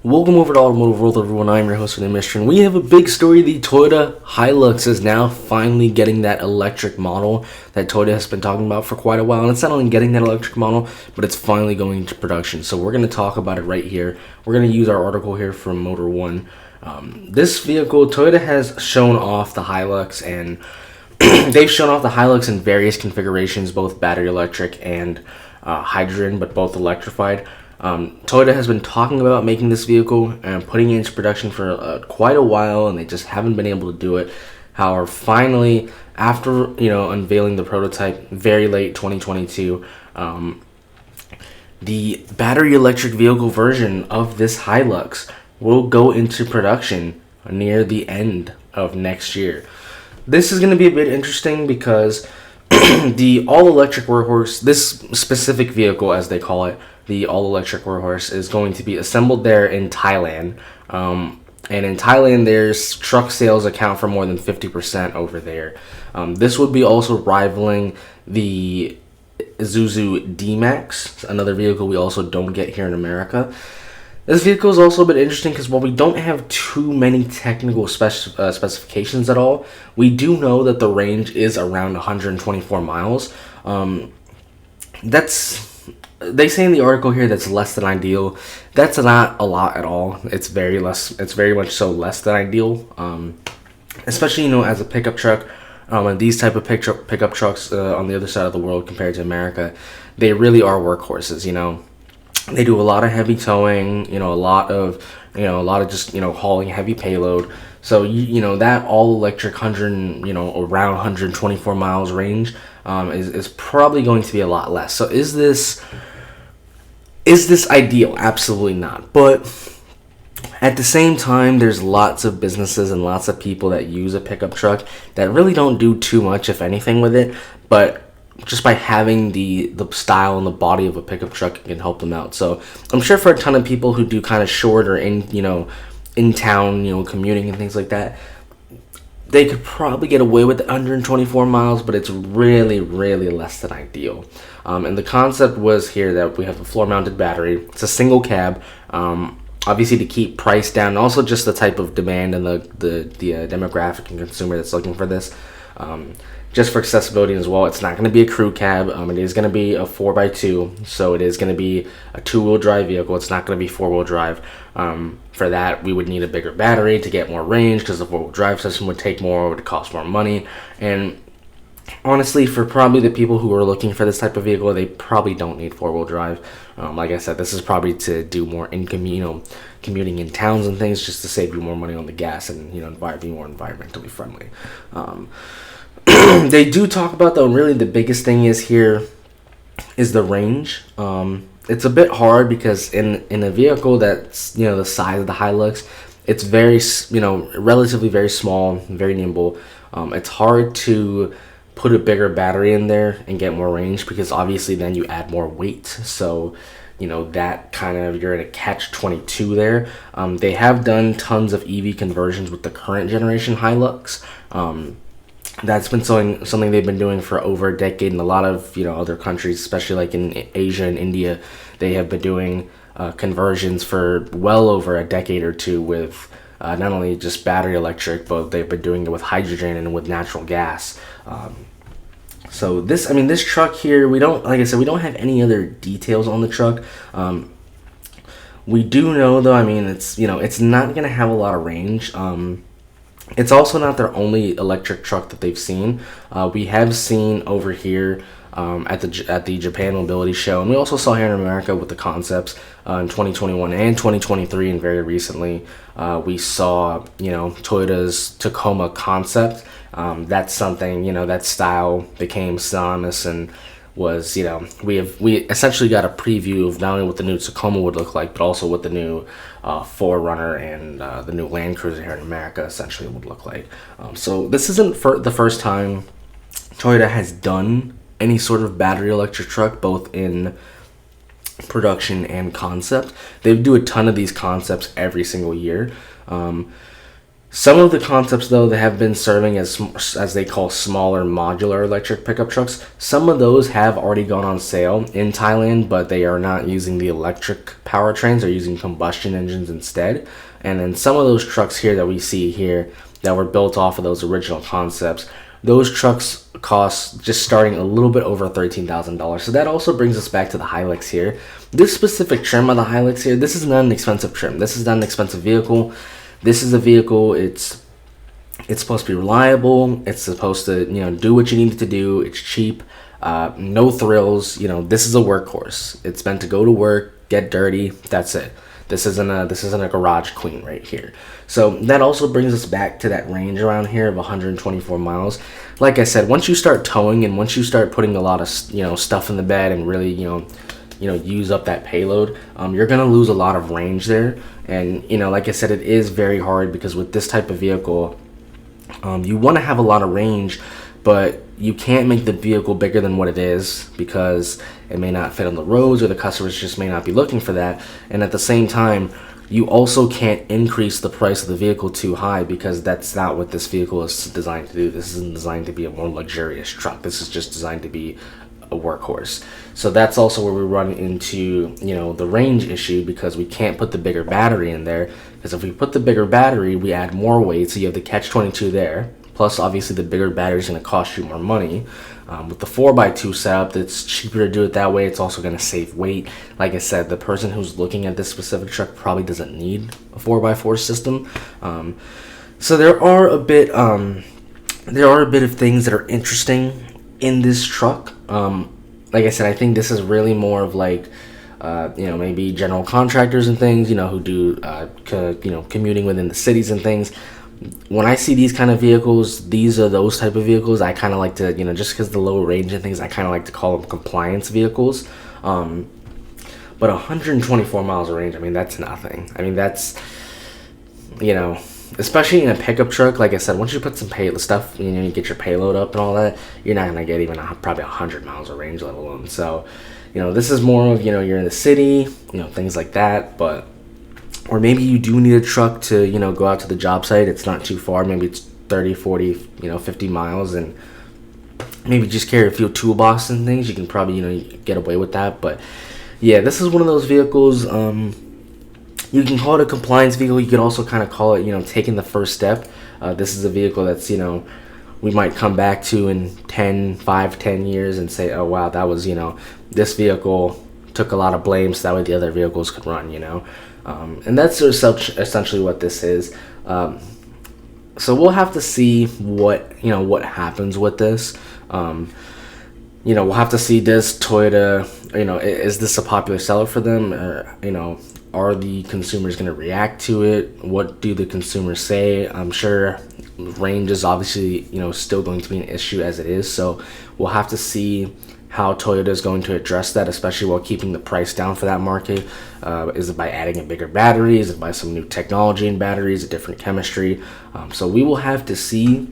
Welcome over to Automotive World, everyone. I'm your host, Renee Mistry, and we have a big story. The Toyota Hilux is now finally getting that electric model that Toyota has been talking about for quite a while. And it's not only getting that electric model, but it's finally going into production. So we're going to talk about it right here. We're going to use our article here from Motor One. This vehicle, Toyota has shown off the Hilux, and they've shown off the Hilux in various configurations, both battery electric and hydrogen, but both electrified. Toyota has been talking about making this vehicle and putting it into production for quite a while, and they just haven't been able to do it. However, finally, after unveiling the prototype very late 2022, the battery electric vehicle version of this Hilux will go into production near the end of next year. This is going to be a bit interesting because the all-electric workhorse, this specific vehicle as they call it, the all-electric workhorse, is going to be assembled there in Thailand. And in Thailand, there's truck sales account for more than 50% over there. This would be also rivaling the Isuzu D-Max, another vehicle we also don't get here in America. This vehicle is also a bit interesting because while we don't have too many technical specifications at all, we do know that the range is around 124 miles. They say in the article here that's less than ideal. That's not a lot at all. It's very much so less than ideal. Especially as a pickup truck, and these type of pickup trucks on the other side of the world compared to America, they really are workhorses. They do a lot of heavy towing, a lot of just hauling heavy payload. So that all electric around 124 miles range is probably going to be a lot less. So is this ideal? Absolutely not. But at the same time, there's lots of businesses and lots of people that use a pickup truck that really don't do too much, if anything, with it. But just by having the style and the body of a pickup truck, it can help them out. So I'm sure for a ton of people who do kind of short or in town, commuting and things like that, they could probably get away with 124 miles, but it's really, really less than ideal. And the concept was here that we have a floor-mounted battery. It's a single cab, obviously to keep price down, and also just the type of demand and the demographic and consumer that's looking for this. Just for accessibility as well, it's not going to be a crew cab. It is going to be a 4x2, so it is going to be a two-wheel drive vehicle. It's not going to be four-wheel drive. For that, we would need a bigger battery to get more range because the four-wheel drive system would take more, it would cost more money. And honestly, for probably the people who are looking for this type of vehicle, they probably don't need four-wheel drive. Like I said, this is probably to do more commuting in towns and things, just to save you more money on the gas and be more environmentally friendly. They do talk about, though, really the biggest thing is here is the range. It's a bit hard because in a vehicle that's the size of the Hilux, it's very relatively very small, very nimble. It's hard to put a bigger battery in there and get more range because obviously then you add more weight. So that kind of, you're in a catch-22 there. They have done tons of EV conversions with the current generation Hilux. That's been something they've been doing for over a decade in a lot of other countries, especially like in Asia and India. They have been doing conversions for well over a decade or two with not only just battery electric, but they've been doing it with hydrogen and with natural gas. So this truck here, we don't have any other details on the truck. We do know though, it's not gonna have a lot of range. It's also not their only electric truck that they've seen. We have seen over here at the Japan Mobility Show, and we also saw here in America with the concepts in 2021 and 2023, and very recently we saw Toyota's Tacoma concept. That's something that style became synonymous and was we essentially got a preview of not only what the new Tacoma would look like, but also what the new 4Runner and the new Land Cruiser here in America essentially would look like. So this isn't the first time Toyota has done any sort of battery electric truck, both in production and concept. They do a ton of these concepts every single year. Some of the concepts, though, that have been serving as they call smaller modular electric pickup trucks, some of those have already gone on sale in Thailand, but they are not using the electric powertrains. They're using combustion engines instead. And then some of those trucks here that we see here that were built off of those original concepts, those trucks cost just starting a little bit over $13,000. So that also brings us back to the Hilux here. This specific trim of the Hilux here, this is not an expensive trim. This is not an expensive vehicle. This is a vehicle, it's supposed to be reliable, it's supposed to, do what you need it to do, it's cheap, no thrills, this is a workhorse. It's meant to go to work, get dirty, that's it. This isn't a garage queen right here. So that also brings us back to that range around here of 124 miles. Like I said, once you start towing and once you start putting a lot of, stuff in the bed and really, use up that payload, you're gonna lose a lot of range there. And like I said, it is very hard because with this type of vehicle, you want to have a lot of range, but you can't make the vehicle bigger than what it is because it may not fit on the roads or the customers just may not be looking for that. And at the same time, you also can't increase the price of the vehicle too high because that's not what this vehicle is designed to do. This isn't designed to be a more luxurious truck. This is just designed to be a workhorse. So that's also where we run into the range issue because we can't put the bigger battery in there, because if we put the bigger battery we add more weight, so you have the catch-22 there, plus obviously the bigger battery is going to cost you more money. With the 4x2 setup, it's cheaper to do it that way. It's also going to save weight. Like I said, the person who's looking at this specific truck probably doesn't need a 4x4 system. So there are a bit of things that are interesting in this truck. Like I said, I think this is really more of like maybe general contractors and things, who do commuting within the cities and things. When I see these kind of vehicles, these are those type of vehicles I kind of like to, just because the low range and things, I kind of like to call them compliance vehicles. But 124 miles of range, I mean, that's nothing. I mean, that's, especially in a pickup truck. Like I said, once you put some stuff, you get your payload up and all that, you're not gonna get even probably 100 miles of range, let alone. So, this is more of, you're in the city, things like that. But, or maybe you do need a truck to, go out to the job site. It's not too far. Maybe it's 30, 40, 50 miles, and maybe just carry a few toolboxes and things. You can probably, get away with that. But yeah, this is one of those vehicles. You can call it a compliance vehicle. You could also kind of call it, taking the first step. This is a vehicle that's, we might come back to in 10 years and say, oh, wow, that was, this vehicle took a lot of blame so that way the other vehicles could run, And that's essentially what this is. So we'll have to see what happens with this. We'll have to see, does Toyota, is this a popular seller for them? Or, are the consumers going to react to it? What do the consumers say? I'm sure range is obviously, still going to be an issue as it is. So we'll have to see how Toyota is going to address that, especially while keeping the price down for that market. Is it by adding a bigger battery? Is it by some new technology in batteries, a different chemistry? So we will have to see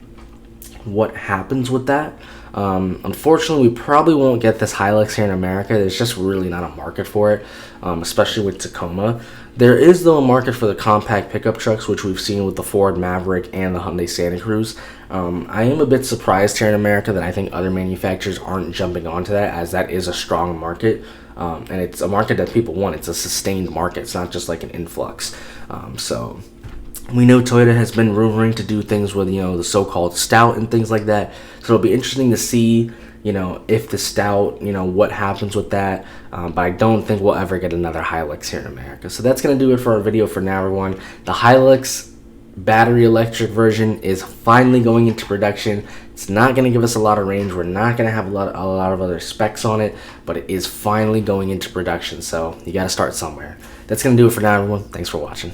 what happens with that. Unfortunately, we probably won't get this Hilux here in America. There's just really not a market for it, especially with Tacoma. There is, though, a market for the compact pickup trucks, which we've seen with the Ford Maverick and the Hyundai Santa Cruz. I am a bit surprised here in America that I think other manufacturers aren't jumping onto that, as that is a strong market, and it's a market that people want. It's a sustained market. It's not just like an influx. So we know Toyota has been rumoring to do things with, the so-called Stout and things like that. So it'll be interesting to see, if the Stout, what happens with that. But I don't think we'll ever get another Hilux here in America. So that's going to do it for our video for now, everyone. The Hilux battery electric version is finally going into production. It's not going to give us a lot of range. We're not going to have a lot of other specs on it, but it is finally going into production. So you got to start somewhere. That's going to do it for now, everyone. Thanks for watching.